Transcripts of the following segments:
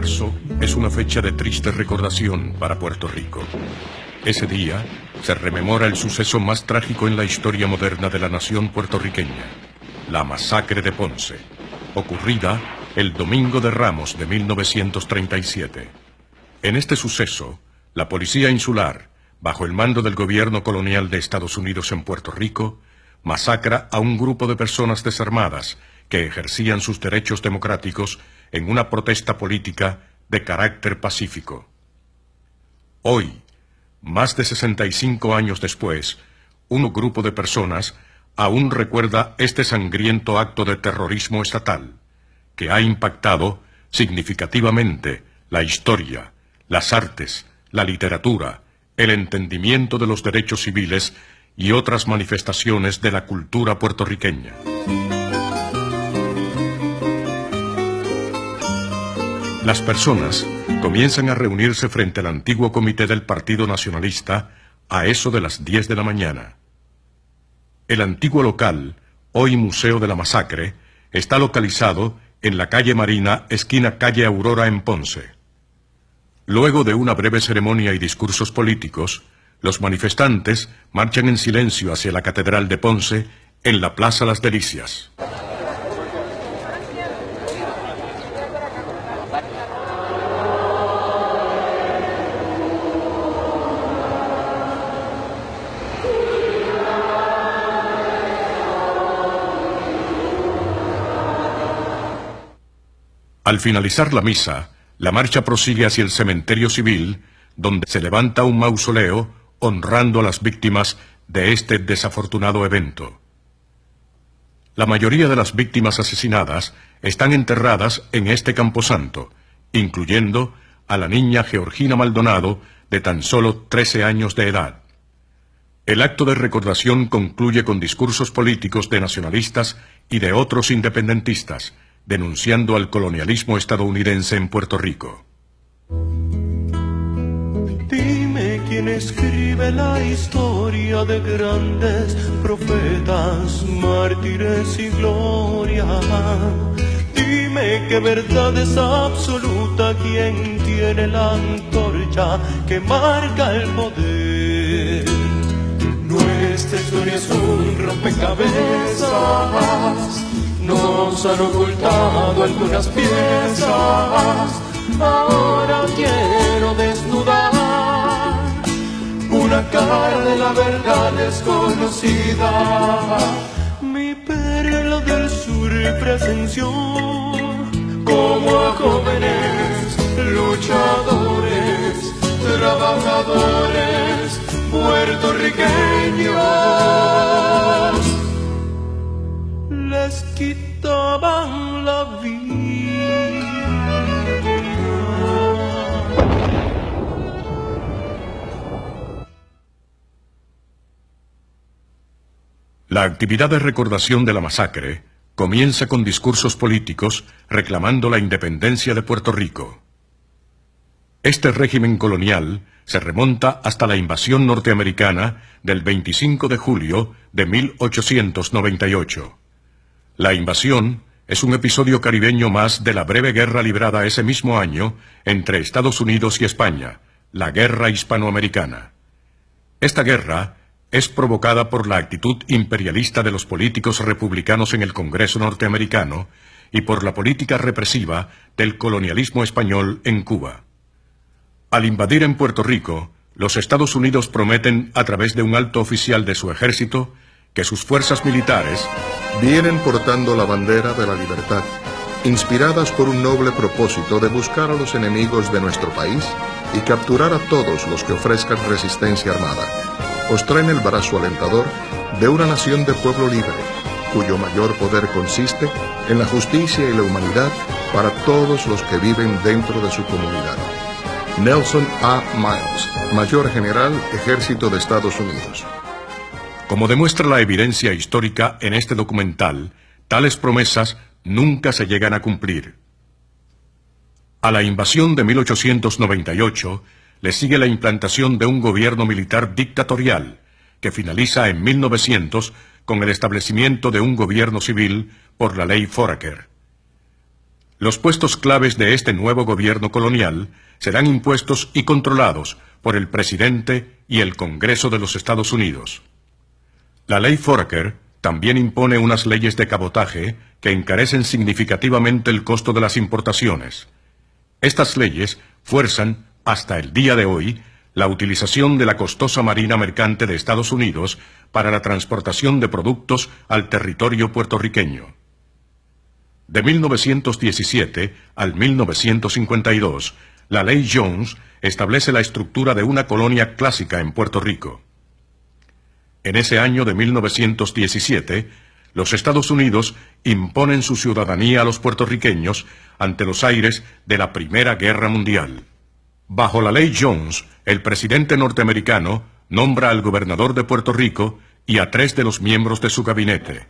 marzo es una fecha de triste recordación para Puerto Rico. Ese día se rememora el suceso más trágico en la historia moderna de la nación puertorriqueña, la masacre de Ponce, ocurrida el Domingo de Ramos de 1937. En este suceso, la Policía Insular, bajo el mando del gobierno colonial de Estados Unidos en Puerto Rico, masacra a un grupo de personas desarmadas que ejercían sus derechos democráticos en una protesta política de carácter pacífico. Hoy, más de 65 años después, un grupo de personas aún recuerda este sangriento acto de terrorismo estatal, que ha impactado significativamente la historia, las artes, la literatura, el entendimiento de los derechos civiles y otras manifestaciones de la cultura puertorriqueña. Las personas comienzan a reunirse frente al antiguo comité del Partido Nacionalista a eso de las 10 de la mañana. El antiguo local, hoy Museo de la Masacre, está localizado en la calle Marina, esquina calle Aurora en Ponce. Luego de una breve ceremonia y discursos políticos, los manifestantes marchan en silencio hacia la Catedral de Ponce en la Plaza Las Delicias. Al finalizar la misa, la marcha prosigue hacia el cementerio civil, donde se levanta un mausoleo honrando a las víctimas de este desafortunado evento. La mayoría de las víctimas asesinadas están enterradas en este camposanto, incluyendo a la niña Georgina Maldonado, de tan solo 13 años de edad. El acto de recordación concluye con discursos políticos de nacionalistas y de otros independentistas, denunciando al colonialismo estadounidense en Puerto Rico. Dime quién escribe la historia de grandes profetas, mártires y gloria. Dime qué verdad es absoluta, quién tiene la antorcha que marca el poder. Nuestra historia es un rompecabezas, nos han ocultado algunas piezas. Ahora quiero desnudar una cara de la verdad desconocida. Mi perla del sur presenció como a jóvenes luchadores, trabajadores puertorriqueños les quitaban la vida. La actividad de recordación de la masacre comienza con discursos políticos reclamando la independencia de Puerto Rico. Este régimen colonial se remonta hasta la invasión norteamericana del 25 de julio de 1898. La invasión es un episodio caribeño más de la breve guerra librada ese mismo año entre Estados Unidos y España, la Guerra Hispanoamericana. Esta guerra es provocada por la actitud imperialista de los políticos republicanos en el Congreso norteamericano y por la política represiva del colonialismo español en Cuba. Al invadir en Puerto Rico, los Estados Unidos prometen a través de un alto oficial de su ejército que sus fuerzas militares vienen portando la bandera de la libertad, inspiradas por un noble propósito de buscar a los enemigos de nuestro país y capturar a todos los que ofrezcan resistencia armada. Os traen el brazo alentador de una nación de pueblo libre, cuyo mayor poder consiste en la justicia y la humanidad para todos los que viven dentro de su comunidad. Nelson A. Miles, Mayor General, Ejército de Estados Unidos. Como demuestra la evidencia histórica en este documental, tales promesas nunca se llegan a cumplir. A la invasión de 1898 le sigue la implantación de un gobierno militar dictatorial, que finaliza en 1900 con el establecimiento de un gobierno civil por la ley Foraker. Los puestos claves de este nuevo gobierno colonial serán impuestos y controlados por el presidente y el Congreso de los Estados Unidos. La ley Foraker también impone unas leyes de cabotaje que encarecen significativamente el costo de las importaciones. Estas leyes fuerzan, hasta el día de hoy, la utilización de la costosa marina mercante de Estados Unidos para la transportación de productos al territorio puertorriqueño. De 1917 al 1952, la Ley Jones establece la estructura de una colonia clásica en Puerto Rico. En ese año de 1917, los Estados Unidos imponen su ciudadanía a los puertorriqueños ante los aires de la Primera Guerra Mundial. Bajo la Ley Jones, el presidente norteamericano nombra al gobernador de Puerto Rico y a 3 de los miembros de su gabinete.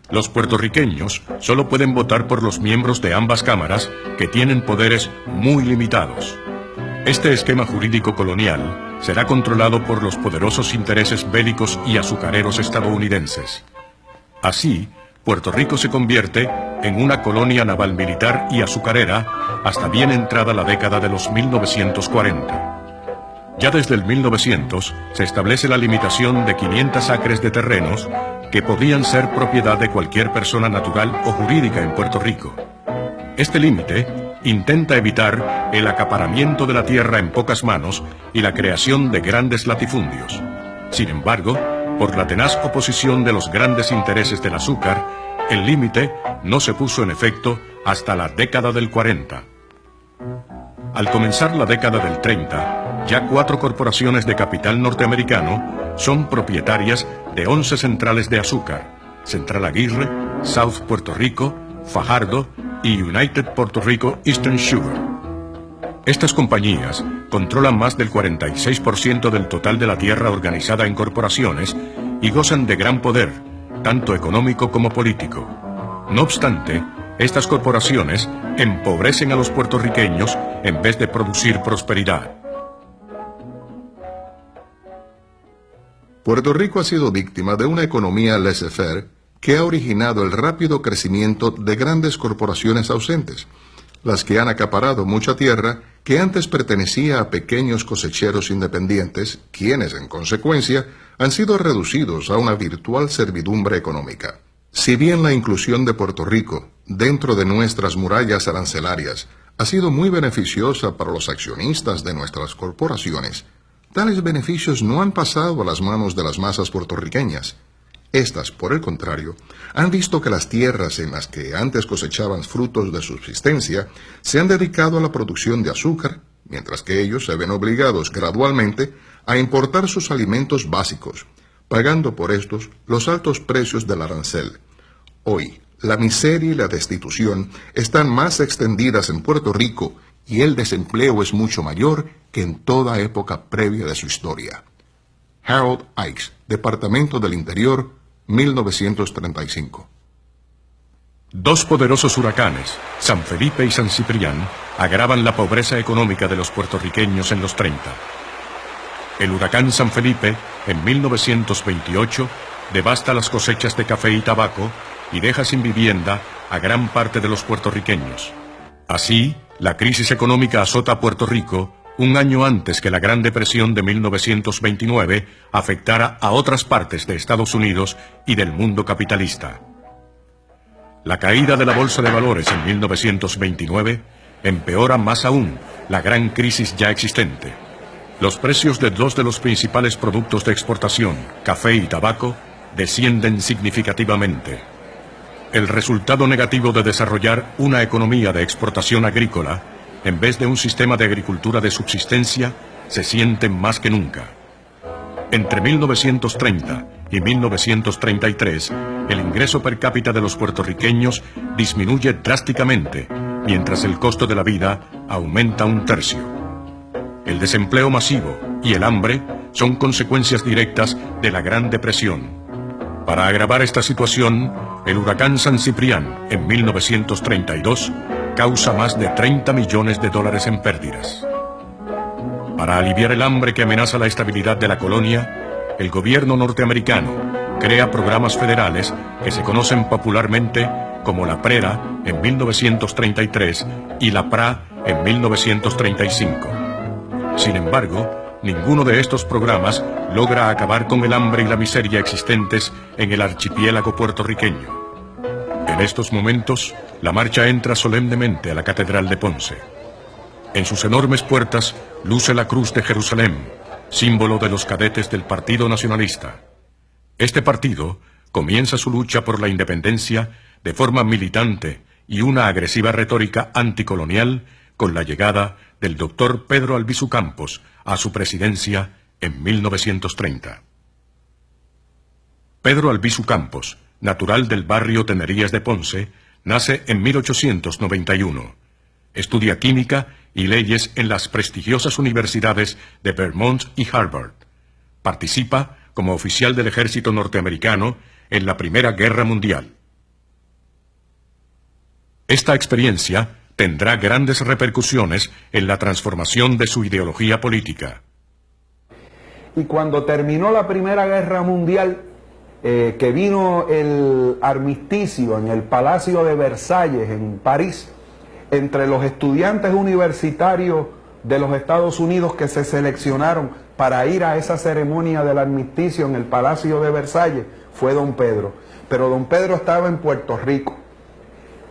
Los puertorriqueños solo pueden votar por los miembros de ambas cámaras, que tienen poderes muy limitados. Este esquema jurídico colonial será controlado por los poderosos intereses bélicos y azucareros estadounidenses. Así, Puerto Rico se convierte en una colonia naval militar y azucarera hasta bien entrada la década de los 1940. Ya desde el 1900 se establece la limitación de 500 acres de terrenos que podían ser propiedad de cualquier persona natural o jurídica en Puerto Rico. Este límite intenta evitar el acaparamiento de la tierra en pocas manos y la creación de grandes latifundios. Sin embargo, por la tenaz oposición de los grandes intereses del azúcar, el límite no se puso en efecto hasta la década del 40. Al comenzar la década del 30, ya 4 corporaciones de capital norteamericano son propietarias de 11 centrales de azúcar: Central Aguirre, South Puerto Rico, Fajardo y United Puerto Rico Eastern Sugar. Estas compañías controlan más del 46% del total de la tierra organizada en corporaciones y gozan de gran poder, tanto económico como político. No obstante, estas corporaciones empobrecen a los puertorriqueños en vez de producir prosperidad. Puerto Rico ha sido víctima de una economía laissez-faire que ha originado el rápido crecimiento de grandes corporaciones ausentes, las que han acaparado mucha tierra que antes pertenecía a pequeños cosecheros independientes, quienes, en consecuencia, han sido reducidos a una virtual servidumbre económica. Si bien la inclusión de Puerto Rico dentro de nuestras murallas arancelarias ha sido muy beneficiosa para los accionistas de nuestras corporaciones, tales beneficios no han pasado a las manos de las masas puertorriqueñas. Estas, por el contrario, han visto que las tierras en las que antes cosechaban frutos de subsistencia se han dedicado a la producción de azúcar, mientras que ellos se ven obligados gradualmente a importar sus alimentos básicos, pagando por estos los altos precios del arancel. Hoy, la miseria y la destitución están más extendidas en Puerto Rico y el desempleo es mucho mayor que en toda época previa de su historia. Harold Ickes, Departamento del Interior, 1935. 2 poderosos huracanes, San Felipe y San Ciprián, agravan la pobreza económica de los puertorriqueños en los 30. El huracán San Felipe, en 1928, devasta las cosechas de café y tabaco y deja sin vivienda a gran parte de los puertorriqueños. Así, la crisis económica azota a Puerto Rico un año antes que la Gran Depresión de 1929 afectara a otras partes de Estados Unidos y del mundo capitalista. La caída de la Bolsa de Valores en 1929 empeora más aún la gran crisis ya existente. Los precios de 2 de los principales productos de exportación, café y tabaco, descienden significativamente. El resultado negativo de desarrollar una economía de exportación agrícola en vez de un sistema de agricultura de subsistencia, se sienten más que nunca. Entre 1930 y 1933, el ingreso per cápita de los puertorriqueños disminuye drásticamente, mientras el costo de la vida aumenta 1/3. El desempleo masivo y el hambre son consecuencias directas de la Gran Depresión. Para agravar esta situación, el huracán San Ciprián, en 1932, causa más de $30 millones en pérdidas. Para aliviar el hambre que amenaza la estabilidad de la colonia, el gobierno norteamericano crea programas federales que se conocen popularmente como la PRERA en 1933 y la PRA en 1935. Sin embargo, ninguno de estos programas logra acabar con el hambre y la miseria existentes en el archipiélago puertorriqueño. En estos momentos, la marcha entra solemnemente a la Catedral de Ponce. En sus enormes puertas luce la Cruz de Jerusalén, símbolo de los cadetes del Partido Nacionalista. Este partido comienza su lucha por la independencia de forma militante y una agresiva retórica anticolonial con la llegada del doctor Pedro Albizu Campos a su presidencia en 1930. Pedro Albizu Campos, natural del barrio Tenerías de Ponce, nace en 1891. Estudia química y leyes en las prestigiosas universidades de Vermont y Harvard. Participa como oficial del ejército norteamericano en la Primera Guerra Mundial. Esta experiencia tendrá grandes repercusiones en la transformación de su ideología política. Y cuando terminó la Primera Guerra Mundial, que vino el armisticio en el Palacio de Versalles, en París, entre los estudiantes universitarios de los Estados Unidos que se seleccionaron para ir a esa ceremonia del armisticio en el Palacio de Versalles, fue don Pedro. Pero don Pedro estaba en Puerto Rico.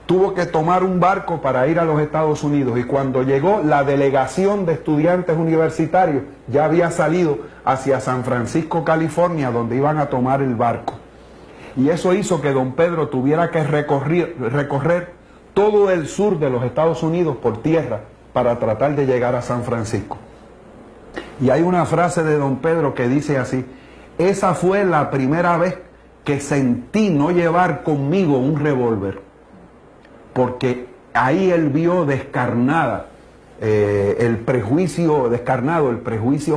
Tuvo que tomar un barco para ir a los Estados Unidos, y cuando llegó, la delegación de estudiantes universitarios ya había salido hacia San Francisco, California, donde iban a tomar el barco. Y eso hizo que don Pedro tuviera que recorrer todo el sur de los Estados Unidos por tierra para tratar de llegar a San Francisco. Y hay una frase de don Pedro que dice así: esa fue la primera vez que sentí no llevar conmigo un revólver, porque ahí él vio descarnado el prejuicio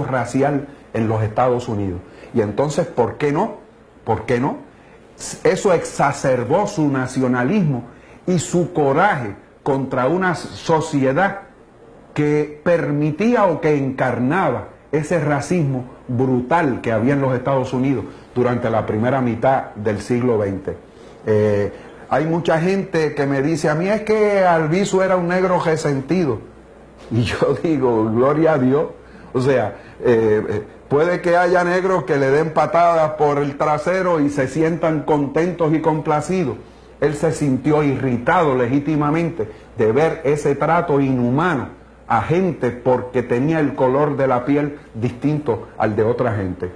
racial en los Estados Unidos. Y entonces, ¿por qué no? ¿Por qué no? Eso exacerbó su nacionalismo y su coraje contra una sociedad que permitía o que encarnaba ese racismo brutal que había en los Estados Unidos durante la primera mitad del siglo XX. Hay mucha gente que me dice a mí, es que Albizu era un negro resentido. Y yo digo, gloria a Dios. O sea, puede que haya negros que le den patadas por el trasero y se sientan contentos y complacidos. Él se sintió irritado legítimamente de ver ese trato inhumano a gente porque tenía el color de la piel distinto al de otra gente.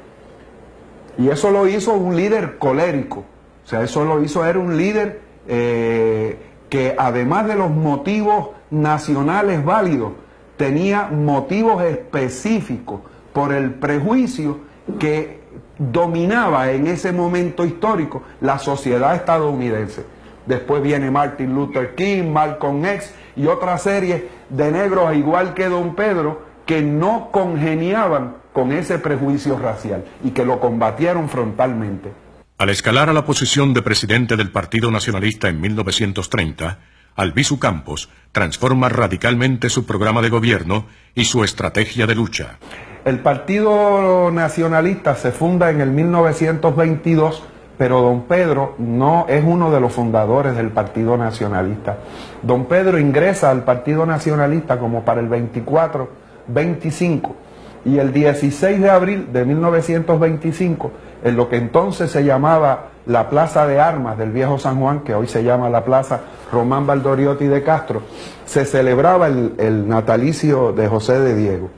Y eso lo hizo un líder colérico. O sea, eso lo hizo, era un líder que además de los motivos nacionales válidos, tenía motivos específicos por el prejuicio que dominaba en ese momento histórico la sociedad estadounidense. Después viene Martin Luther King, Malcolm X y otra serie de negros, igual que don Pedro, que no congeniaban con ese prejuicio racial y que lo combatieron frontalmente. Al escalar a la posición de presidente del Partido Nacionalista en 1930, Albizu Campos transforma radicalmente su programa de gobierno y su estrategia de lucha. El Partido Nacionalista se funda en el 1922, pero don Pedro no es uno de los fundadores del Partido Nacionalista. Don Pedro ingresa al Partido Nacionalista como para el 24-25, y el 16 de abril de 1925, en lo que entonces se llamaba la Plaza de Armas del Viejo San Juan, que hoy se llama la Plaza Román Valdoriotti de Castro, se celebraba el natalicio de José de Diego.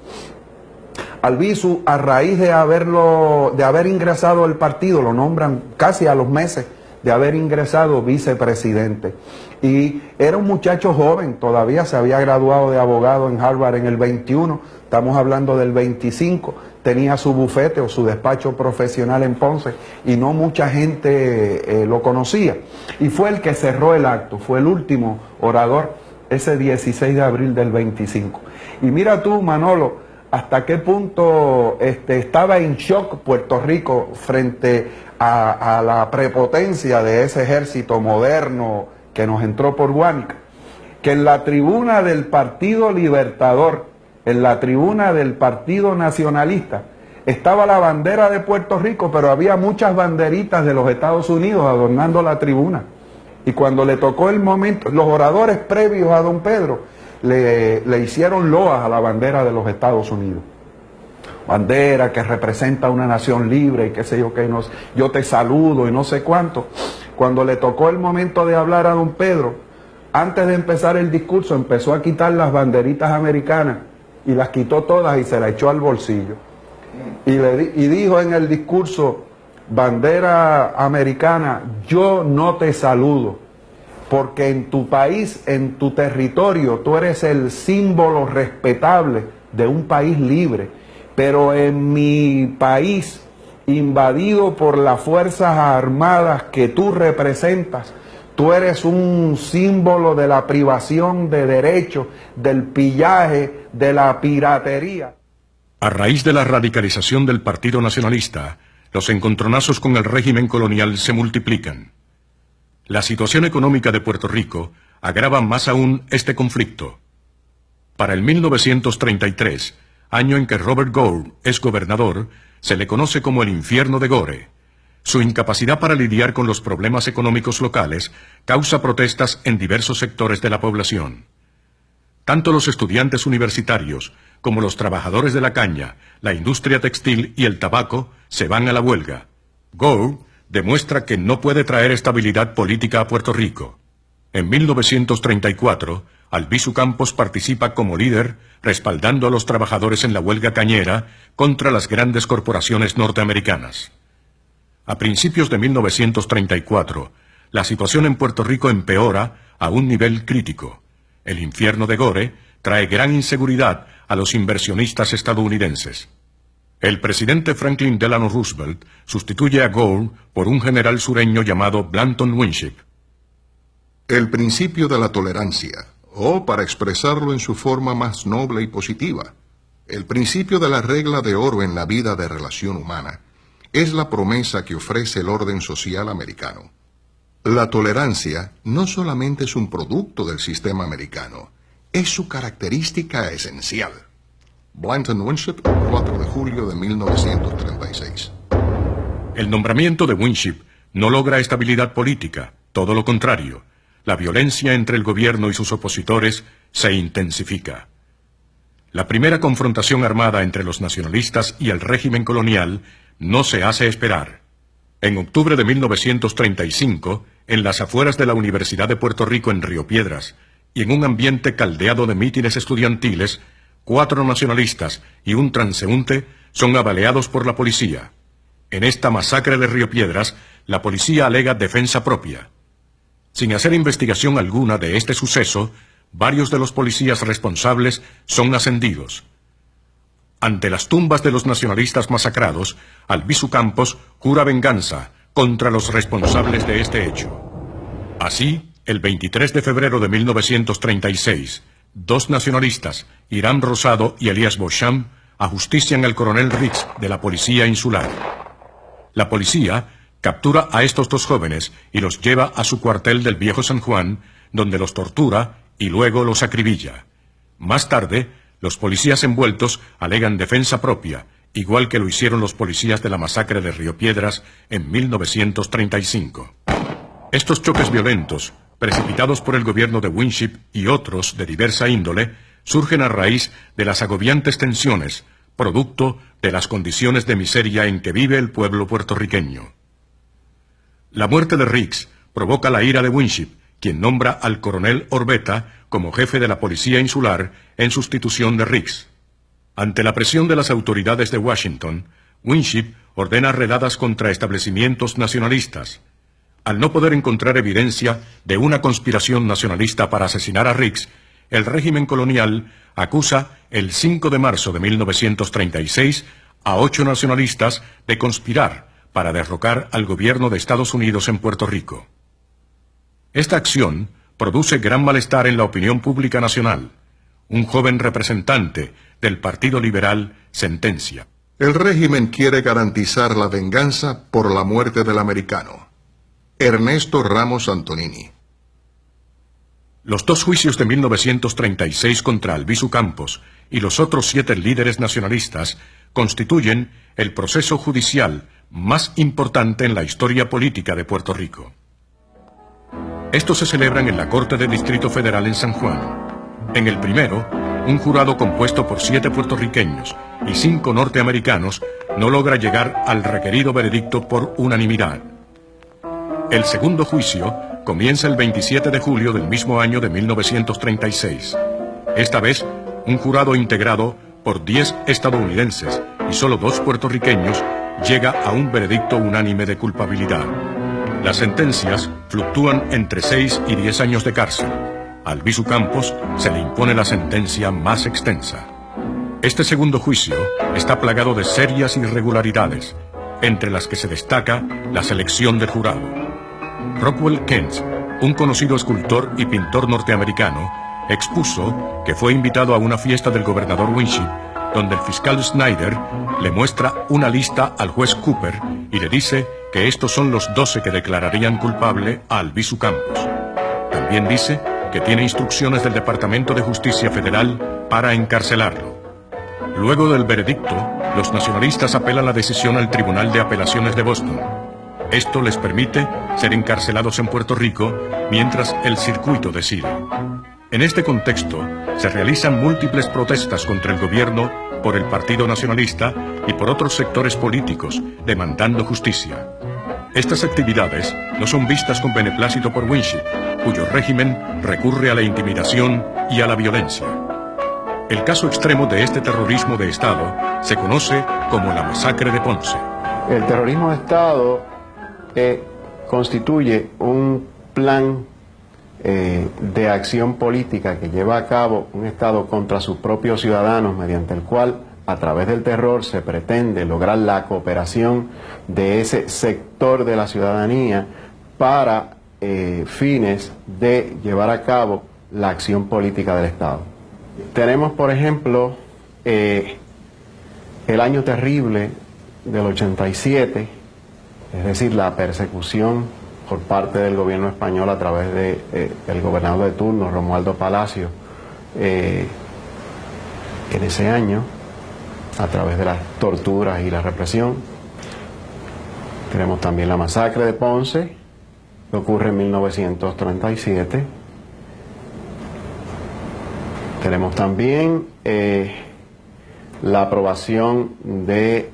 Albizu, a raíz de haber ingresado al partido, lo nombran casi a los meses de haber ingresado vicepresidente. Y era un muchacho joven, todavía se había graduado de abogado en Harvard en el 21, estamos hablando del 25, tenía su bufete o su despacho profesional en Ponce y no mucha gente lo conocía. Y fue el que cerró el acto, fue el último orador ese 16 de abril del 25. Y mira tú, Manolo, hasta qué punto estaba en shock Puerto Rico frente a la prepotencia de ese ejército moderno que nos entró por Guánica, que en la tribuna del Partido Libertador, en la tribuna del Partido Nacionalista, estaba la bandera de Puerto Rico, pero había muchas banderitas de los Estados Unidos adornando la tribuna. Y cuando le tocó el momento, los oradores previos a don Pedro le hicieron loas a la bandera de los Estados Unidos. Bandera que representa una nación libre y qué sé yo qué, no, yo te saludo y no sé cuánto. Cuando le tocó el momento de hablar a don Pedro, antes de empezar el discurso empezó a quitar las banderitas americanas y las quitó todas y se las echó al bolsillo. Y dijo en el discurso: bandera americana, yo no te saludo, porque en tu país, en tu territorio, tú eres el símbolo respetable de un país libre, pero en mi país, invadido por las fuerzas armadas que tú representas, tú eres un símbolo de la privación de derechos, del pillaje, de la piratería. A raíz de la radicalización del Partido Nacionalista, los encontronazos con el régimen colonial se multiplican. La situación económica de Puerto Rico agrava más aún este conflicto. Para el 1933, año en que Robert Gore es gobernador, se le conoce como el infierno de Gore. Su incapacidad para lidiar con los problemas económicos locales causa protestas en diversos sectores de la población. Tanto los estudiantes universitarios como los trabajadores de la caña, la industria textil y el tabaco se van a la huelga. Gore demuestra que no puede traer estabilidad política a Puerto Rico. En 1934, Albizu Campos participa como líder, respaldando a los trabajadores en la huelga cañera contra las grandes corporaciones norteamericanas. A principios de 1934, la situación en Puerto Rico empeora a un nivel crítico. El infierno de Gore trae gran inseguridad a los inversionistas estadounidenses. El presidente Franklin Delano Roosevelt sustituye a Gore por un general sureño llamado Blanton Winship. El principio de la tolerancia, o para expresarlo en su forma más noble y positiva, el principio de la regla de oro en la vida de relación humana, es la promesa que ofrece el orden social americano. La tolerancia no solamente es un producto del sistema americano, es su característica esencial. Blanton Winship, 4 de julio de 1936. El nombramiento de Winship no logra estabilidad política, todo lo contrario. La violencia entre el gobierno y sus opositores se intensifica. La primera confrontación armada entre los nacionalistas y el régimen colonial no se hace esperar. En octubre de 1935, en las afueras de la Universidad de Puerto Rico en Río Piedras, y en un ambiente caldeado de mítines estudiantiles, 4 nacionalistas y un transeúnte son apaleados por la policía. En esta masacre de Río Piedras, la policía alega defensa propia. Sin hacer investigación alguna de este suceso, varios de los policías responsables son ascendidos. Ante las tumbas de los nacionalistas masacrados, Albizu Campos jura venganza contra los responsables de este hecho. Así, el 23 de febrero de 1936, 2 nacionalistas, Irán Rosado y Elías Beauchamp, ajustician al coronel Riggs de la Policía Insular. La policía captura a estos 2 jóvenes y los lleva a su cuartel del Viejo San Juan, donde los tortura y luego los acribilla. Más tarde, los policías envueltos alegan defensa propia, igual que lo hicieron los policías de la masacre de Río Piedras en 1935. Estos choques violentos, precipitados por el gobierno de Winship y otros de diversa índole, surgen a raíz de las agobiantes tensiones, producto de las condiciones de miseria en que vive el pueblo puertorriqueño. La muerte de Riggs provoca la ira de Winship, quien nombra al coronel Orbeta como jefe de la Policía Insular en sustitución de Riggs. Ante la presión de las autoridades de Washington, Winship ordena redadas contra establecimientos nacionalistas. Al no poder encontrar evidencia de una conspiración nacionalista para asesinar a Riggs, el régimen colonial acusa el 5 de marzo de 1936 a 8 nacionalistas de conspirar para derrocar al gobierno de Estados Unidos en Puerto Rico. Esta acción produce gran malestar en la opinión pública nacional. Un joven representante del Partido Liberal sentencia: El régimen quiere garantizar la venganza por la muerte del americano. Ernesto Ramos Antonini. Los 2 juicios de 1936 contra Albizu Campos y los otros 7 líderes nacionalistas constituyen el proceso judicial más importante en la historia política de Puerto Rico. Estos se celebran en la Corte de Distrito Federal en San Juan. En el primero, un jurado compuesto por 7 puertorriqueños y 5 norteamericanos no logra llegar al requerido veredicto por unanimidad. El segundo juicio comienza el 27 de julio del mismo año de 1936. Esta vez, un jurado integrado por 10 estadounidenses y solo 2 puertorriqueños llega a un veredicto unánime de culpabilidad. Las sentencias fluctúan entre 6 y 10 años de cárcel. A Albizu Campos se le impone la sentencia más extensa. Este segundo juicio está plagado de serias irregularidades, entre las que se destaca la selección del jurado. Rockwell Kent, un conocido escultor y pintor norteamericano, expuso que fue invitado a una fiesta del gobernador Winship, donde el fiscal Snyder le muestra una lista al juez Cooper y le dice que estos son los 12 que declararían culpable a Albizu Campos. También dice que tiene instrucciones del Departamento de Justicia Federal para encarcelarlo. Luego del veredicto, los nacionalistas apelan la decisión al Tribunal de Apelaciones de Boston. Esto les permite ser encarcelados en Puerto Rico mientras el circuito decide. En este contexto, se realizan múltiples protestas contra el gobierno por el Partido Nacionalista y por otros sectores políticos, demandando justicia. Estas actividades no son vistas con beneplácito por Winship, cuyo régimen recurre a la intimidación y a la violencia. El caso extremo de este terrorismo de Estado se conoce como la masacre de Ponce. El terrorismo de Estado constituye un plan de acción política que lleva a cabo un Estado contra sus propios ciudadanos, mediante el cual, a través del terror, se pretende lograr la cooperación de ese sector de la ciudadanía para fines de llevar a cabo la acción política del Estado. Tenemos, por ejemplo, el año terrible del 87, es decir, la persecución por parte del gobierno español a través del gobernador de turno, Romualdo Palacio, en ese año, a través de las torturas y la represión. Tenemos también la masacre de Ponce, que ocurre en 1937. Tenemos también la aprobación de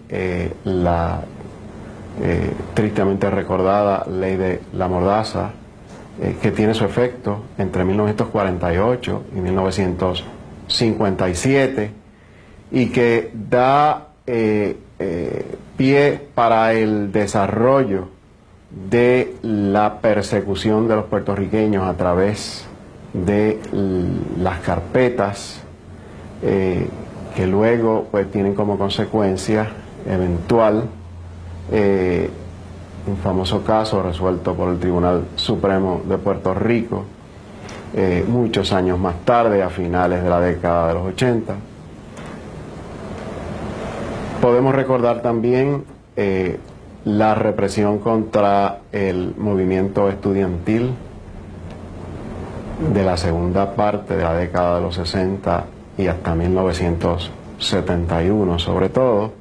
la tristemente recordada ley de la Mordaza, que tiene su efecto entre 1948 y 1957 y que da pie para el desarrollo de la persecución de los puertorriqueños a través de las carpetas que luego pues tienen como consecuencia eventual un famoso caso resuelto por el Tribunal Supremo de Puerto Rico muchos años más tarde, a finales de la década de los 80. Podemos recordar también la represión contra el movimiento estudiantil de la segunda parte de la década de los 60 y hasta 1971 sobre todo.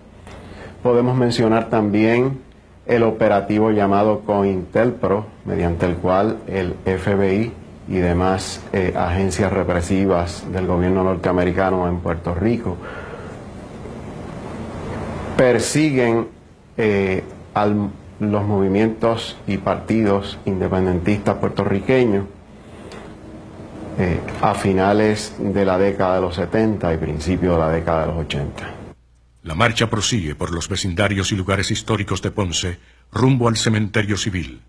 Podemos mencionar también el operativo llamado COINTELPRO, mediante el cual el FBI y demás agencias represivas del gobierno norteamericano en Puerto Rico persiguen los movimientos y partidos independentistas puertorriqueños a finales de la década de los 70 y principios de la década de los 80. La marcha prosigue por los vecindarios y lugares históricos de Ponce rumbo al cementerio civil.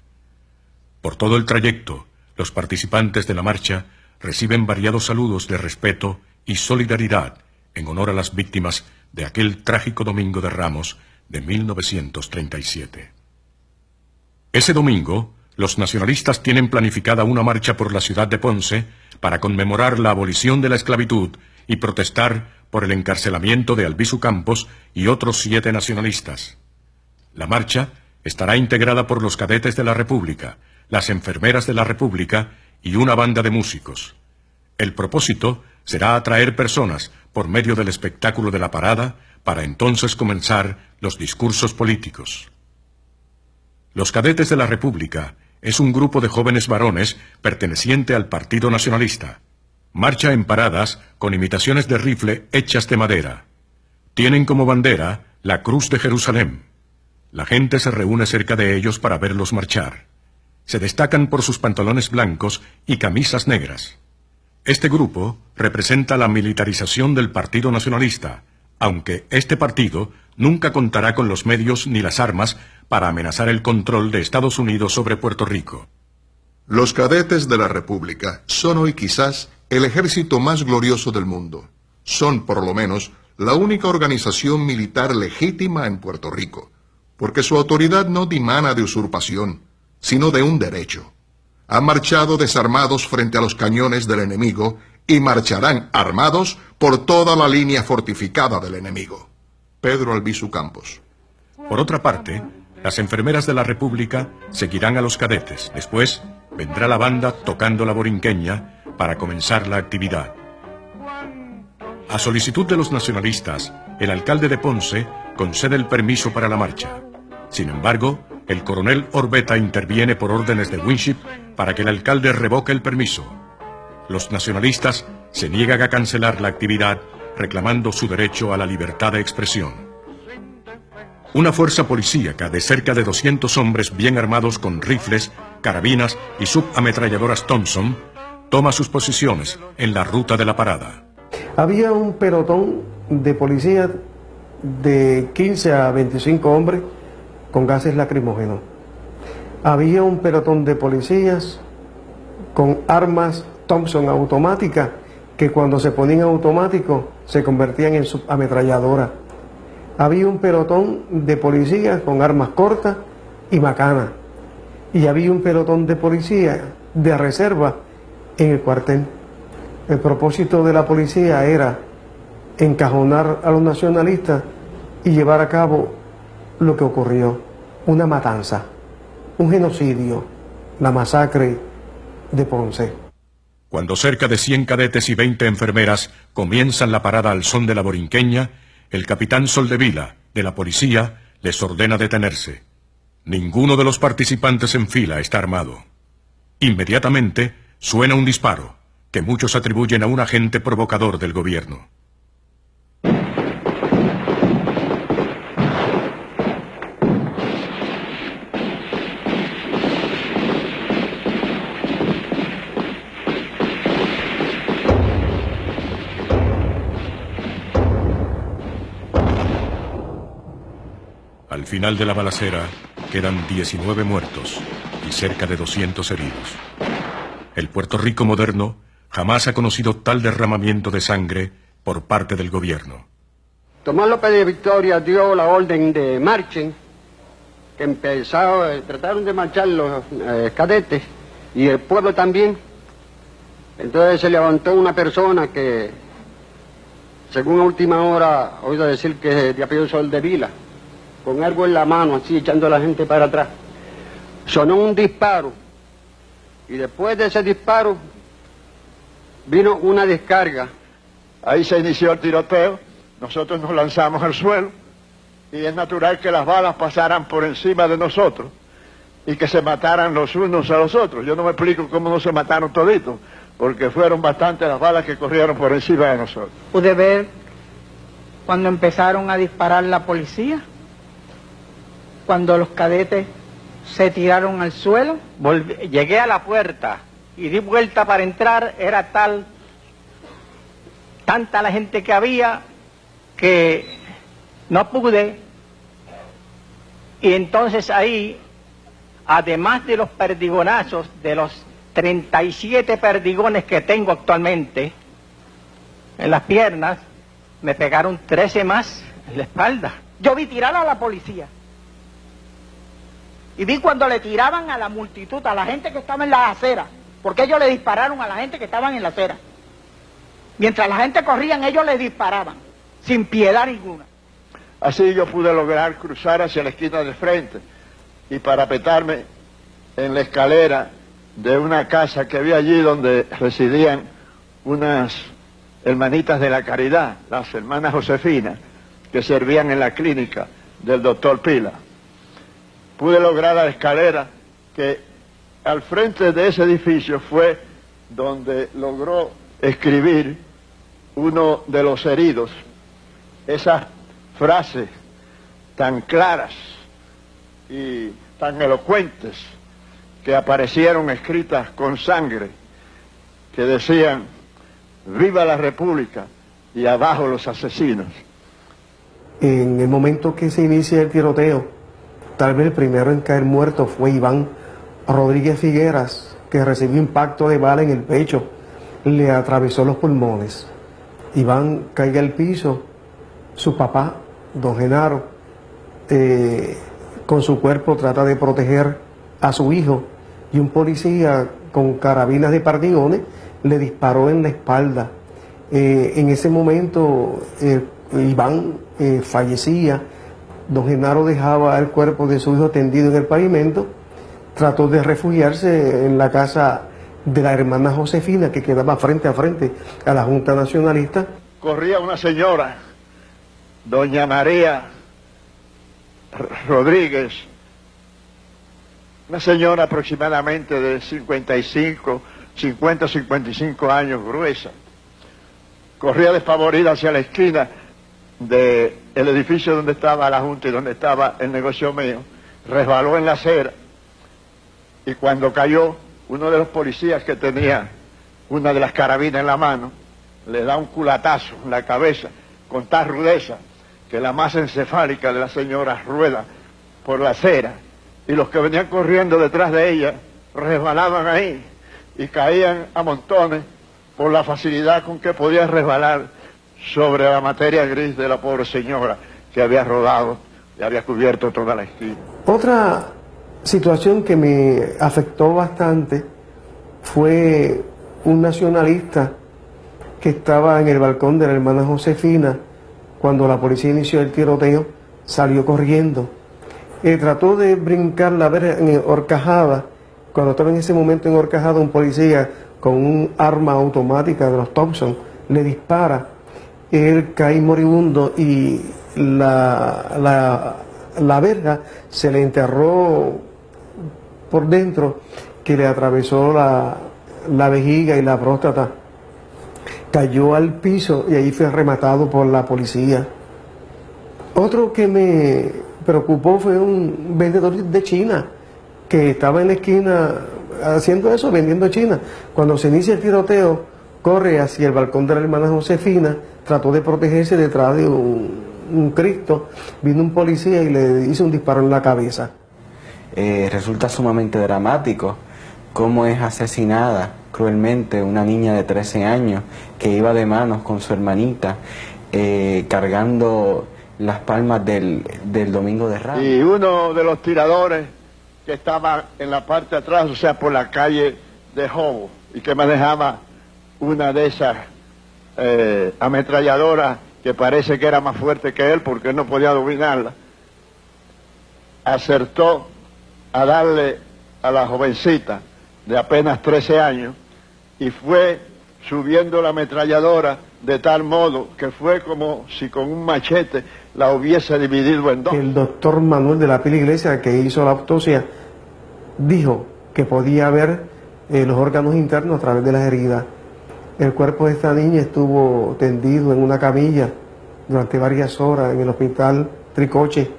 Por todo el trayecto, los participantes de la marcha reciben variados saludos de respeto y solidaridad en honor a las víctimas de aquel trágico Domingo de Ramos de 1937. Ese domingo, los nacionalistas tienen planificada una marcha por la ciudad de Ponce para conmemorar la abolición de la esclavitud y protestar por el encarcelamiento de Albizu Campos y otros 7 nacionalistas. La marcha estará integrada por los cadetes de la República, las enfermeras de la República y una banda de músicos. El propósito será atraer personas por medio del espectáculo de la parada para entonces comenzar los discursos políticos. Los cadetes de la República, es un grupo de jóvenes varones perteneciente al Partido Nacionalista. Marcha en paradas con imitaciones de rifle hechas de madera. Tienen como bandera la Cruz de Jerusalén. La gente se reúne cerca de ellos para verlos marchar. Se destacan por sus pantalones blancos y camisas negras. Este grupo representa la militarización del Partido Nacionalista, aunque este partido nunca contará con los medios ni las armas para amenazar el control de Estados Unidos sobre Puerto Rico. Los cadetes de la República son hoy quizás el ejército más glorioso del mundo. Son, por lo menos, la única organización militar legítima en Puerto Rico, porque su autoridad no dimana de usurpación, sino de un derecho. Han marchado desarmados frente a los cañones del enemigo y marcharán armados por toda la línea fortificada del enemigo. Pedro Albizu Campos. Por otra parte, las enfermeras de la República seguirán a los cadetes. Después vendrá la banda tocando la borinqueña para comenzar la actividad. A solicitud de los nacionalistas, el alcalde de Ponce concede el permiso para la marcha. Sin embargo, el coronel Orbeta interviene por órdenes de Winship para que el alcalde revoque el permiso. Los nacionalistas se niegan a cancelar la actividad, reclamando su derecho a la libertad de expresión. Una fuerza policíaca de cerca de 200 hombres bien armados con rifles, carabinas y subametralladoras Thompson toma sus posiciones en la ruta de la parada. Había un pelotón de policías de 15 a 25 hombres con gases lacrimógenos. Había un pelotón de policías con armas Thompson automáticas que cuando se ponían automáticos se convertían en subametralladoras. Había un pelotón de policías con armas cortas y macanas. Y había un pelotón de policías de reserva en el cuartel. El propósito de la policía era encajonar a los nacionalistas y llevar a cabo lo que ocurrió, una matanza, un genocidio, la masacre de Ponce. Cuando cerca de 100 cadetes y 20 enfermeras comienzan la parada al son de la borinqueña, el capitán Soldevila, de la policía, les ordena detenerse. Ninguno de los participantes en fila está armado. Inmediatamente suena un disparo, que muchos atribuyen a un agente provocador del gobierno. Al final de la balacera quedan 19 muertos y cerca de 200 heridos. El Puerto Rico moderno jamás ha conocido tal derramamiento de sangre por parte del gobierno. Tomás López de Victoria dio la orden de marchen, que trataron de marchar los cadetes y el pueblo también. Entonces se levantó una persona que, según a última hora, oído decir que es de apellido Soldevila, con algo en la mano, así echando a la gente para atrás. Sonó un disparo y después de ese disparo vino una descarga. Ahí se inició el tiroteo, nosotros nos lanzamos al suelo y es natural que las balas pasaran por encima de nosotros y que se mataran los unos a los otros. Yo no me explico cómo no se mataron toditos, porque fueron bastantes las balas que corrieron por encima de nosotros. Pude ver cuando empezaron a disparar la policía, cuando los cadetes se tiraron al suelo. Llegué a la puerta y di vuelta para entrar, era tanta la gente que había que no pude. Y entonces ahí, además de los perdigonazos, de los 37 perdigones que tengo actualmente en las piernas, me pegaron 13 más en la espalda. Yo vi tirar a la policía. Y vi cuando le tiraban a la multitud, a la gente que estaba en la acera, porque ellos le dispararon a la gente que estaban en la acera. Mientras la gente corría, ellos le disparaban, sin piedad ninguna. Así yo pude lograr cruzar hacia la esquina de frente y parapetarme en la escalera de una casa que había allí donde residían unas hermanitas de la caridad, las hermanas Josefina, que servían en la clínica del doctor Pila. Pude lograr la escalera que al frente de ese edificio fue donde logró escribir uno de los heridos esas frases tan claras y tan elocuentes que aparecieron escritas con sangre, que decían: viva la República y abajo los asesinos. En el momento que se inicia el tiroteo, tal vez el primero en caer muerto fue Iván Rodríguez Figueras, que recibió impacto de bala en el pecho, le atravesó los pulmones. Iván cae al piso, su papá, don Genaro, con su cuerpo trata de proteger a su hijo, y un policía con carabinas de perdigones le disparó en la espalda. En ese momento Iván fallecía, don Genaro dejaba el cuerpo de su hijo tendido en el pavimento, trató de refugiarse en la casa de la hermana Josefina, que quedaba frente a frente a la Junta Nacionalista. Corría una señora, doña María Rodríguez, una señora aproximadamente de 50 o 55 años, gruesa. Corría despavorida hacia la esquina del edificio donde estaba la Junta y donde estaba el negocio mío, resbaló en la acera, y cuando cayó, uno de los policías que tenía una de las carabinas en la mano, le da un culatazo en la cabeza con tal rudeza que la masa encefálica de la señora rueda por la acera, y los que venían corriendo detrás de ella resbalaban ahí y caían a montones por la facilidad con que podía resbalar sobre la materia gris de la pobre señora que había rodado y había cubierto toda la esquina. Otra situación que me afectó bastante fue un nacionalista que estaba en el balcón de la hermana Josefina cuando la policía inició el tiroteo, salió corriendo. Trató de brincar la verja en horcajada. Cuando estaba en ese momento en horcajada, un policía con un arma automática de los Thompson le dispara. Él cae moribundo y la verja se le enterró por dentro, que le atravesó la vejiga y la próstata. Cayó al piso y ahí fue rematado por la policía. Otro que me preocupó fue un vendedor de China que estaba en la esquina haciendo eso, vendiendo China. Cuando se inicia el tiroteo, corre hacia el balcón de la hermana Josefina, trató de protegerse detrás de un Cristo, vino un policía y le hizo un disparo en la cabeza. Resulta sumamente dramático cómo es asesinada cruelmente una niña de 13 años que iba de manos con su hermanita cargando las palmas del Domingo de Ramos. Y uno de los tiradores que estaba en la parte de atrás, o sea, por la calle de Jobo, y que manejaba una de esas ametralladoras que parece que era más fuerte que él porque él no podía dominarla, acertó a darle a la jovencita de apenas 13 años y fue subiendo la ametralladora de tal modo que fue como si con un machete la hubiese dividido en dos. El doctor Manuel de la Pila Iglesia, que hizo la autopsia, dijo que podía ver los órganos internos a través de las heridas. El cuerpo de esta niña estuvo tendido en una camilla durante varias horas en el hospital Tricoche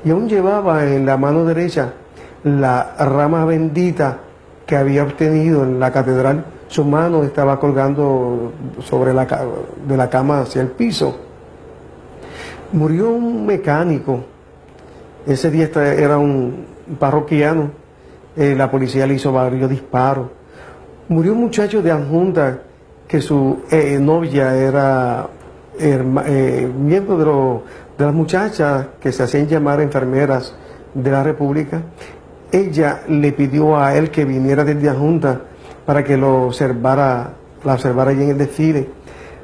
y aún llevaba en la mano derecha la rama bendita que había obtenido en la catedral. Su mano estaba colgando de la cama hacia el piso. Murió un mecánico. Ese día era un parroquiano. La policía le hizo varios disparos. Murió un muchacho de adjunta que su novia era miembro de las muchachas que se hacían llamar enfermeras de la República. Ella le pidió a él que viniera desde adjunta para que la observara allí en el desfile.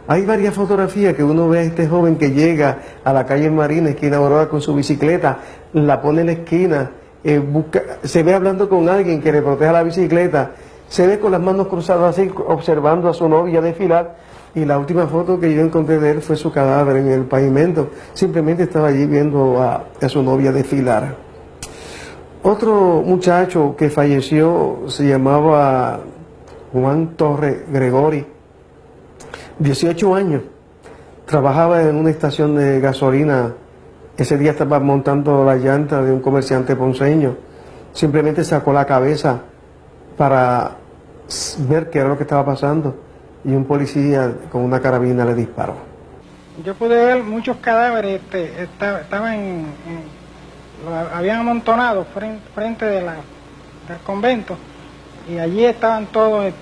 Hay varias fotografías que uno ve a este joven que llega a la calle Marina, esquina Aurora, con su bicicleta, la pone en la esquina, se ve hablando con alguien que le proteja la bicicleta, se ve con las manos cruzadas así, observando a su novia desfilar, y la última foto que yo encontré de él fue su cadáver en el pavimento. Simplemente estaba allí viendo a su novia desfilar. Otro muchacho que falleció se llamaba Juan Torre Gregori, 18 años, trabajaba en una estación de gasolina. Ese día estaba montando la llanta de un comerciante ponceño, simplemente sacó la cabeza para ver qué era lo que estaba pasando y un policía con una carabina le disparó. Yo pude ver muchos cadáveres, habían amontonado frente del convento y allí estaban todos,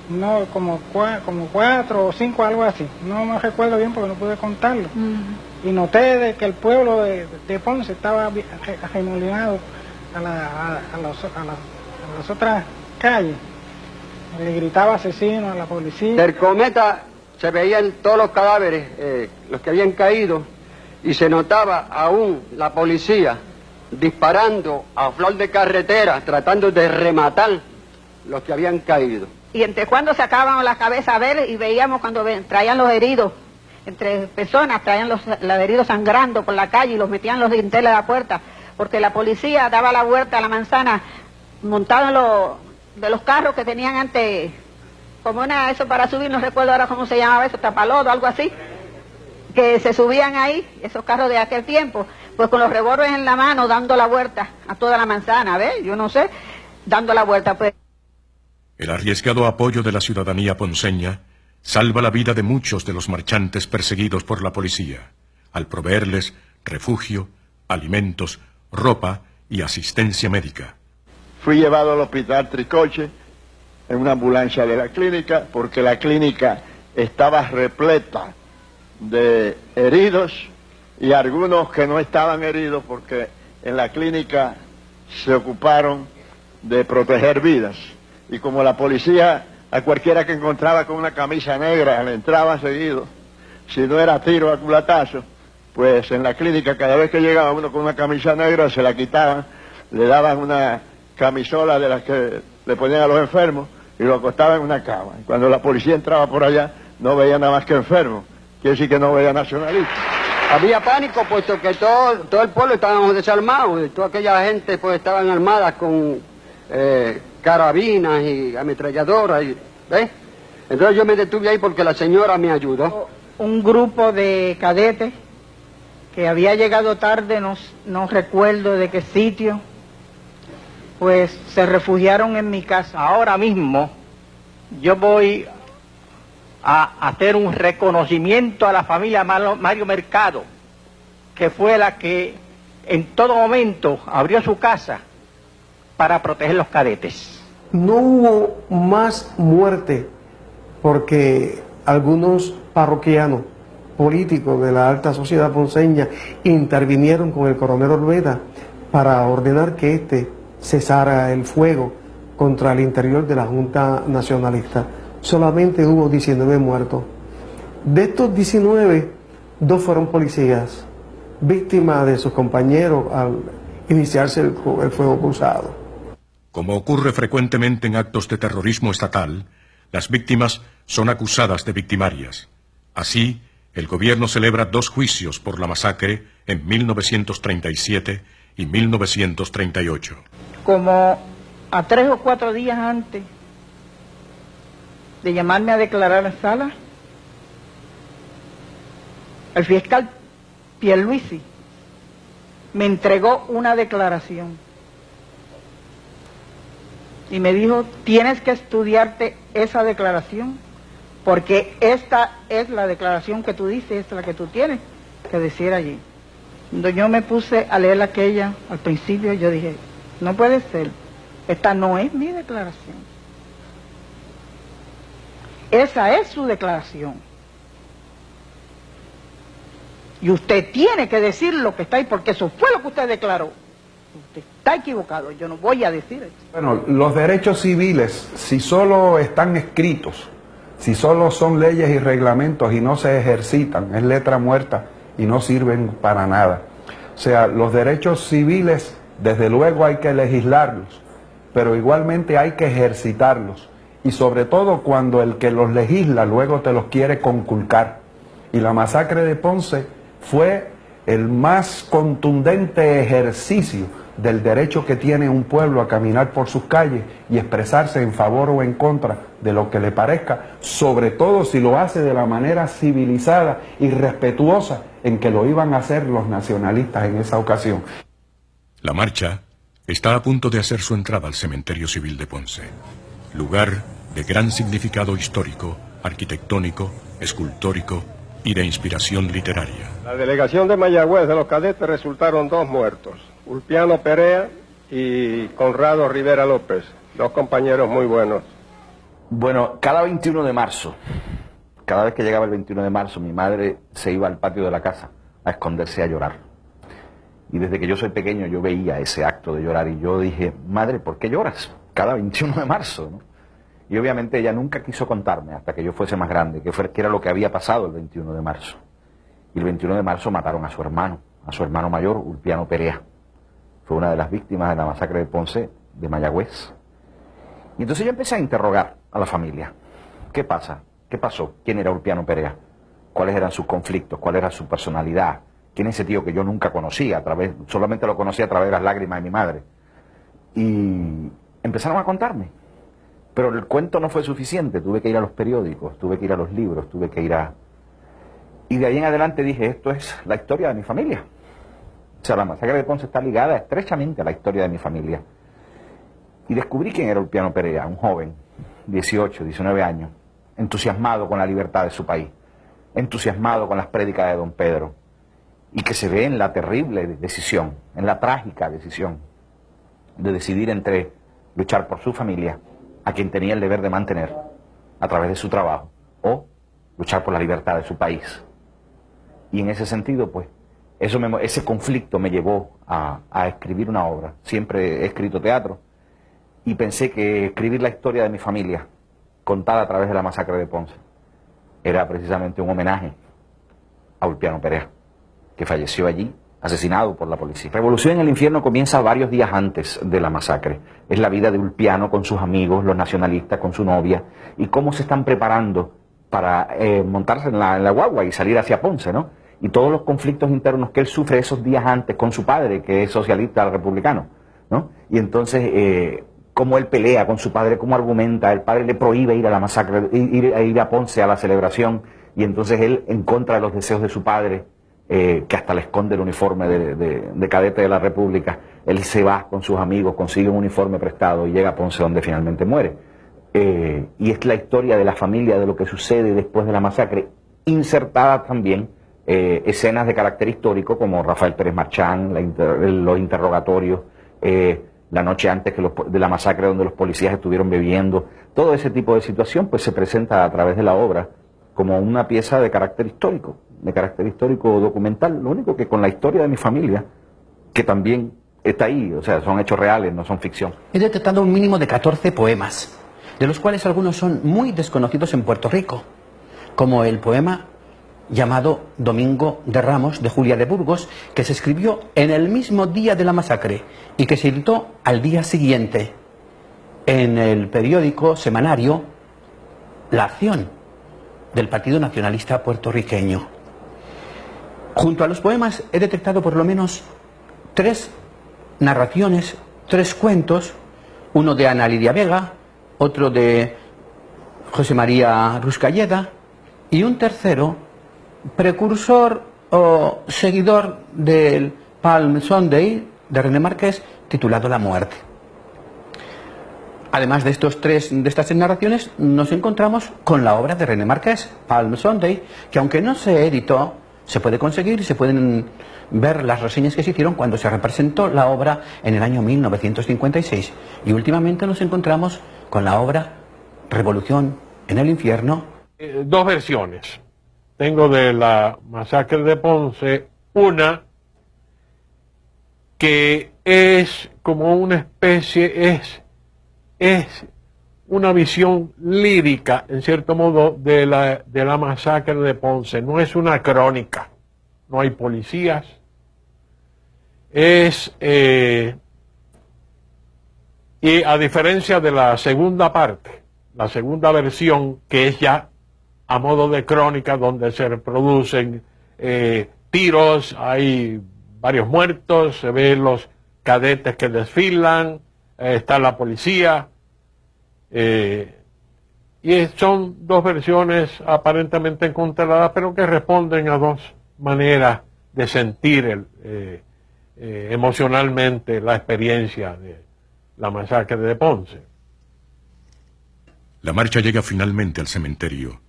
no, como 4 o 5, algo así. No me recuerdo bien porque no pude contarlo. Y noté de que el pueblo de Ponce estaba arremolinado a las otras calles. Le gritaba asesino a la policía. Del cometa se veían todos los cadáveres, los que habían caído, y se notaba aún la policía disparando a flor de carretera, tratando de rematar los que habían caído. Y entre cuando sacaban la cabeza a ver y veíamos cuando traían los heridos, entre personas traían los heridos sangrando por la calle y los metían los dinteles de la puerta, porque la policía daba la vuelta a la manzana montado de los carros que tenían antes, como eso para subir, no recuerdo ahora cómo se llamaba eso, tapalodo, algo así, que se subían ahí, esos carros de aquel tiempo, pues con los revólveres en la mano dando la vuelta a toda la manzana, ¿ves? Yo no sé, dando la vuelta, pues. El arriesgado apoyo de la ciudadanía ponceña salva la vida de muchos de los marchantes perseguidos por la policía, al proveerles refugio, alimentos, ropa y asistencia médica. Fui llevado al hospital Tricoche en una ambulancia de la clínica porque la clínica estaba repleta de heridos y algunos que no estaban heridos porque en la clínica se ocuparon de proteger vidas. Y como la policía a cualquiera que encontraba con una camisa negra le entraba seguido, si no era tiro a culatazo, pues en la clínica cada vez que llegaba uno con una camisa negra se la quitaban, le daban una camisola de las que le ponían a los enfermos y lo acostaban en una cama. Y cuando la policía entraba por allá no veía nada más que enfermos, quiere decir que no veía nacionalistas. Había pánico puesto que todo el pueblo estábamos desarmados y toda aquella gente pues estaban armadas con carabinas y ametralladoras, ¿ves? Entonces yo me detuve ahí porque la señora me ayudó. Un grupo de cadetes que había llegado tarde, no recuerdo de qué sitio, pues se refugiaron en mi casa. Ahora mismo yo voy a hacer un reconocimiento a la familia Mario Mercado, que fue la que en todo momento abrió su casa para proteger los cadetes. No hubo más muerte porque algunos parroquianos políticos de la alta sociedad ponceña intervinieron con el coronel Orbeta para ordenar que cesara el fuego contra el interior de la Junta Nacionalista. Solamente hubo 19 muertos. De estos 19, 2 fueron policías, víctimas de sus compañeros al iniciarse el fuego cruzado. Como ocurre frecuentemente en actos de terrorismo estatal, las víctimas son acusadas de victimarias. Así, el gobierno celebra 2 juicios por la masacre en 1937 y 1938. Como a 3 o 4 días antes de llamarme a declarar en sala, el fiscal Pierluisi me entregó una declaración y me dijo: tienes que estudiarte esa declaración porque esta es la declaración que tú dices, esta es la que tú tienes que decir allí. Cuando yo me puse a leer aquella, al principio yo dije, no puede ser, esta no es mi declaración. Esa es su declaración. Y usted tiene que decir lo que está ahí, porque eso fue lo que usted declaró. Usted está equivocado, yo no voy a decir eso. Bueno, los derechos civiles, si solo están escritos, si solo son leyes y reglamentos y no se ejercitan, es letra muerta y no sirven para nada. O sea, los derechos civiles, desde luego hay que legislarlos, pero igualmente hay que ejercitarlos. Y sobre todo cuando el que los legisla luego te los quiere conculcar. Y la masacre de Ponce fue el más contundente ejercicio del derecho que tiene un pueblo a caminar por sus calles y expresarse en favor o en contra de lo que le parezca, sobre todo si lo hace de la manera civilizada y respetuosa en que lo iban a hacer los nacionalistas en esa ocasión. La marcha está a punto de hacer su entrada al Cementerio Civil de Ponce, lugar de gran significado histórico, arquitectónico, escultórico y de inspiración literaria. La delegación de Mayagüez de los cadetes resultaron 2 muertos, Ulpiano Perea y Conrado Rivera López, 2 compañeros muy buenos. Bueno, cada 21 de marzo, cada vez que llegaba el 21 de marzo, mi madre se iba al patio de la casa a esconderse a llorar. Y desde que yo soy pequeño yo veía ese acto de llorar y yo dije, madre, ¿por qué lloras cada 21 de marzo? ¿no? Y obviamente ella nunca quiso contarme hasta que yo fuese más grande, que era lo que había pasado el 21 de marzo. Y el 21 de marzo mataron a su hermano mayor, Ulpiano Perea. Fue una de las víctimas de la masacre de Ponce, de Mayagüez. Y entonces yo empecé a interrogar a la familia. ¿Qué pasa? ¿Qué pasó? ¿Quién era Ulpiano Perea? ¿Cuáles eran sus conflictos? ¿Cuál era su personalidad? ¿Quién es ese tío que yo nunca conocía? Solamente lo conocía a través de las lágrimas de mi madre. Y empezaron a contarme. Pero el cuento no fue suficiente. Tuve que ir a los periódicos, tuve que ir a los libros, tuve que ir a... Y de ahí en adelante dije, esto es la historia de mi familia. O sea, la masacre de Ponce está ligada estrechamente a la historia de mi familia. Y descubrí quién era Ulpiano Perea, un joven, 18, 19 años, entusiasmado con la libertad de su país, entusiasmado con las prédicas de don Pedro, y que se ve en la terrible decisión, en la trágica decisión, de decidir entre luchar por su familia, a quien tenía el deber de mantener a través de su trabajo, o luchar por la libertad de su país. Y en ese sentido, pues, ese conflicto me llevó a escribir una obra. Siempre he escrito teatro, y pensé que escribir la historia de mi familia, contada a través de la masacre de Ponce, era precisamente un homenaje a Ulpiano Perea, que falleció allí, asesinado por la policía. Revolución en el Infierno comienza varios días antes de la masacre. Es la vida de Ulpiano con sus amigos, los nacionalistas, con su novia, y cómo se están preparando para montarse en la guagua y salir hacia Ponce, ¿no? Y todos los conflictos internos que él sufre esos días antes con su padre, que es socialista republicano, ¿no? Y entonces, cómo él pelea con su padre, cómo argumenta, el padre le prohíbe ir a la masacre, ir a Ponce a la celebración, y entonces él, en contra de los deseos de su padre, que hasta le esconde el uniforme de cadete de la República, él se va con sus amigos, consigue un uniforme prestado y llega a Ponce, donde finalmente muere. Y es la historia de la familia, de lo que sucede después de la masacre, insertada también escenas de carácter histórico como Rafael Pérez Marchán, los interrogatorios, la noche antes de la masacre donde los policías estuvieron bebiendo. Todo ese tipo de situación pues se presenta a través de la obra como una pieza de carácter histórico documental. Lo único que con la historia de mi familia, que también está ahí, o sea, son hechos reales, no son ficción. He detectado un mínimo de 14 poemas, de los cuales algunos son muy desconocidos en Puerto Rico, como el poema llamado Domingo de Ramos, de Julia de Burgos, que se escribió en el mismo día de la masacre y que se editó al día siguiente en el periódico semanario La Acción, del Partido Nacionalista Puertorriqueño. Junto a los poemas he detectado por lo menos 3 narraciones, 3 cuentos, uno de Ana Lidia Vega, otro de José María Ruscalleda y un tercero, precursor o seguidor del Palm Sunday de René Márquez, titulado La Muerte. Además de estas 3 narraciones, nos encontramos con la obra de René Márquez, Palm Sunday, que aunque no se editó, se puede conseguir y se pueden ver las reseñas que se hicieron cuando se representó la obra en el año 1956. Y últimamente nos encontramos con la obra Revolución en el Infierno. 2 versiones. Tengo de la masacre de Ponce una que es como una especie, es una visión lírica, en cierto modo, de la masacre de Ponce. No es una crónica, no hay policías. Y a diferencia de la segunda parte, la segunda versión, que es ya a modo de crónica, donde se reproducen tiros, hay varios muertos, se ven los cadetes que desfilan, está la policía, y son dos versiones aparentemente encontradas, pero que responden a dos maneras de sentir emocionalmente la experiencia de la masacre de Ponce. La marcha llega finalmente al cementerio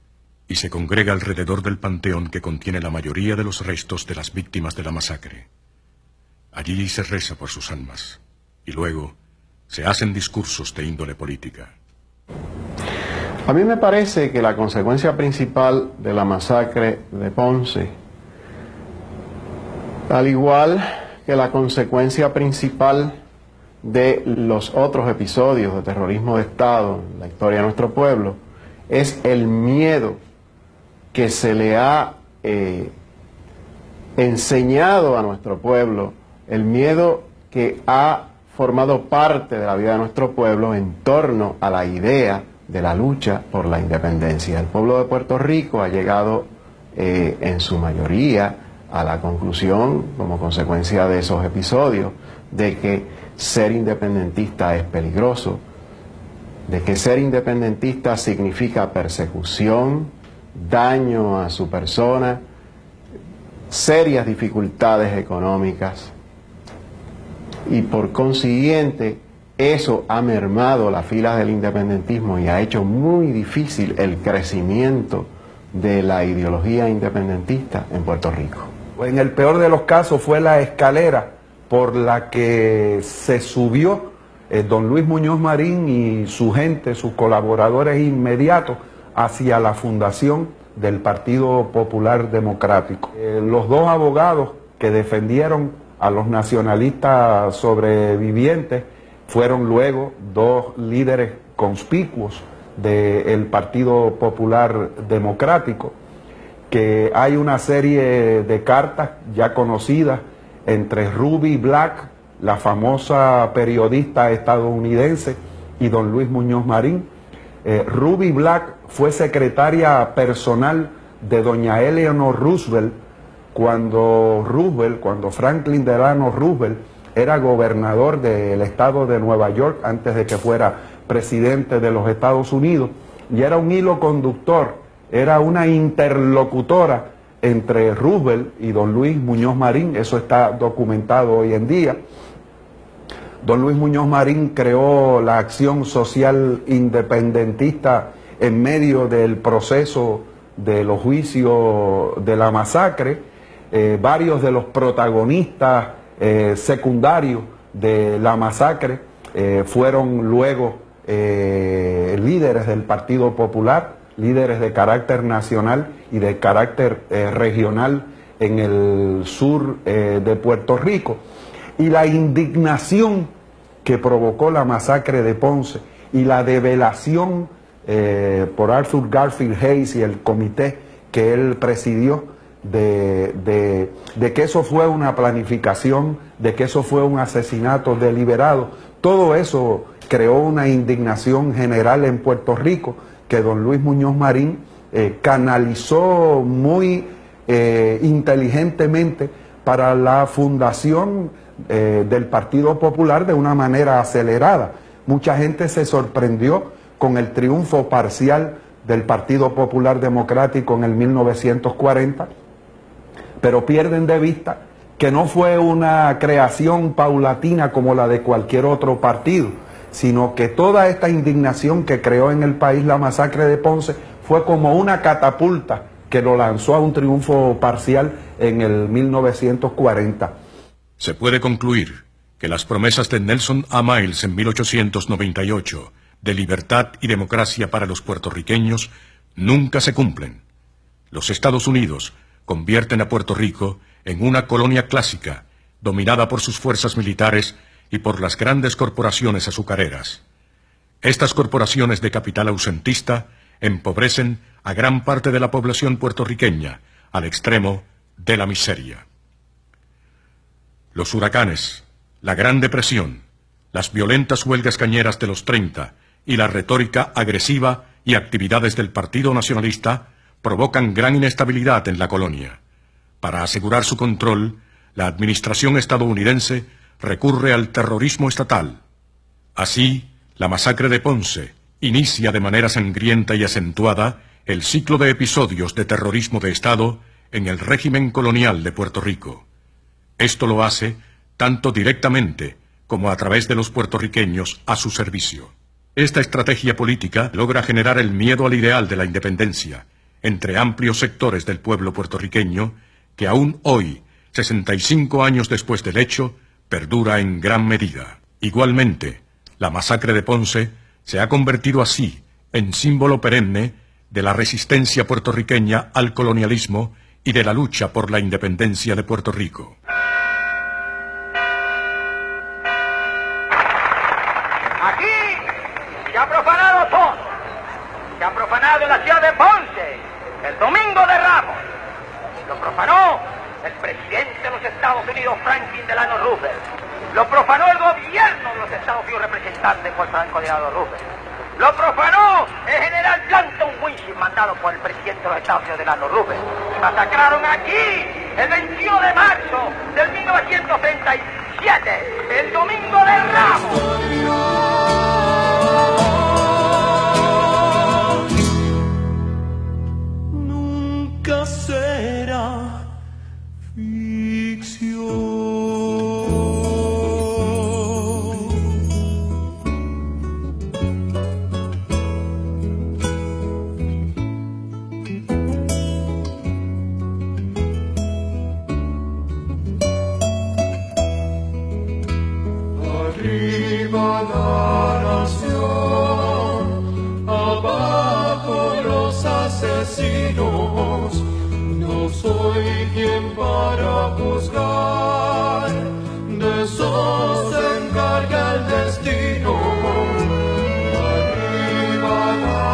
y se congrega alrededor del panteón que contiene la mayoría de los restos de las víctimas de la masacre. Allí se reza por sus almas y luego se hacen discursos de índole política. A mí me parece que la consecuencia principal de la masacre de Ponce, al igual que la consecuencia principal de los otros episodios de terrorismo de Estado en la historia de nuestro pueblo, es el miedo que se le ha enseñado a nuestro pueblo, el miedo que ha formado parte de la vida de nuestro pueblo en torno a la idea de la lucha por la independencia. El pueblo de Puerto Rico ha llegado en su mayoría a la conclusión, como consecuencia de esos episodios, de que ser independentista es peligroso, de que ser independentista significa persecución, daño a su persona, serias dificultades económicas, y por consiguiente eso ha mermado las filas del independentismo y ha hecho muy difícil el crecimiento de la ideología independentista en Puerto Rico. En el peor de los casos fue la escalera por la que se subió don Luis Muñoz Marín y su gente, sus colaboradores inmediatos, hacia la fundación del Partido Popular Democrático. Los dos abogados que defendieron a los nacionalistas sobrevivientes fueron luego dos líderes conspicuos del Partido Popular Democrático, que hay una serie de cartas ya conocidas entre Ruby Black, la famosa periodista estadounidense, y don Luis Muñoz Marín. Ruby Black fue secretaria personal de doña Eleanor Roosevelt cuando Franklin Delano Roosevelt era gobernador del estado de Nueva York antes de que fuera presidente de los Estados Unidos, y era un hilo conductor, era una interlocutora entre Roosevelt y don Luis Muñoz Marín. Eso está documentado hoy en día. Don Luis Muñoz Marín creó la Acción Social Independentista en medio del proceso de los juicios de la masacre. Varios de los protagonistas secundarios de la masacre fueron luego líderes del Partido Popular, líderes de carácter nacional y de carácter regional en el sur de Puerto Rico. Y la indignación que provocó la masacre de Ponce y la develación por Arthur Garfield Hayes y el comité que él presidió de que eso fue una planificación, de que eso fue un asesinato deliberado, todo eso creó una indignación general en Puerto Rico que don Luis Muñoz Marín canalizó muy inteligentemente para la fundación del Partido Popular de una manera acelerada. Mucha gente se sorprendió con el triunfo parcial del Partido Popular Democrático en el 1940, pero pierden de vista que no fue una creación paulatina como la de cualquier otro partido, sino que toda esta indignación que creó en el país la masacre de Ponce fue como una catapulta que lo lanzó a un triunfo parcial en el 1940. Se puede concluir que las promesas de Nelson A. Miles en 1898 de libertad y democracia para los puertorriqueños nunca se cumplen. Los Estados Unidos convierten a Puerto Rico en una colonia clásica, dominada por sus fuerzas militares y por las grandes corporaciones azucareras. Estas corporaciones de capital ausentista empobrecen a gran parte de la población puertorriqueña al extremo de la miseria. Los huracanes, la Gran Depresión, las violentas huelgas cañeras de los 30 y la retórica agresiva y actividades del Partido Nacionalista provocan gran inestabilidad en la colonia. Para asegurar su control, la administración estadounidense recurre al terrorismo estatal. Así, la masacre de Ponce inicia de manera sangrienta y acentuada el ciclo de episodios de terrorismo de Estado en el régimen colonial de Puerto Rico. Esto lo hace tanto directamente como a través de los puertorriqueños a su servicio. Esta estrategia política logra generar el miedo al ideal de la independencia entre amplios sectores del pueblo puertorriqueño que aún hoy, 65 años después del hecho, perdura en gran medida. Igualmente, la masacre de Ponce se ha convertido así en símbolo perenne de la resistencia puertorriqueña al colonialismo y de la lucha por la independencia de Puerto Rico. Aquí se ha profanado todo. Se ha profanado en la ciudad de Ponce el Domingo de Ramos. Lo profanó el presidente de los Estados Unidos, Franklin Delano Roosevelt. Lo profanó el gobierno de los Estados Unidos, representante por Franklin Delano Roosevelt. Lo profanó el general Blanton Winston, mandado por el presidente de los Estados Unidos, Delano Roosevelt. Y masacraron aquí el 21 de marzo del 1937, el Domingo de Ramos. Nunca será ficción. Arriba la nación, abajo los asesinos. No soy quien para juzgar, de eso se encarga el destino. Arriba la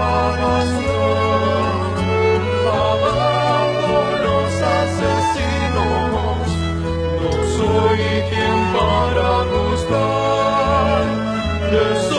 nación, abajo los asesinos. No soy quien para juzgar, de eso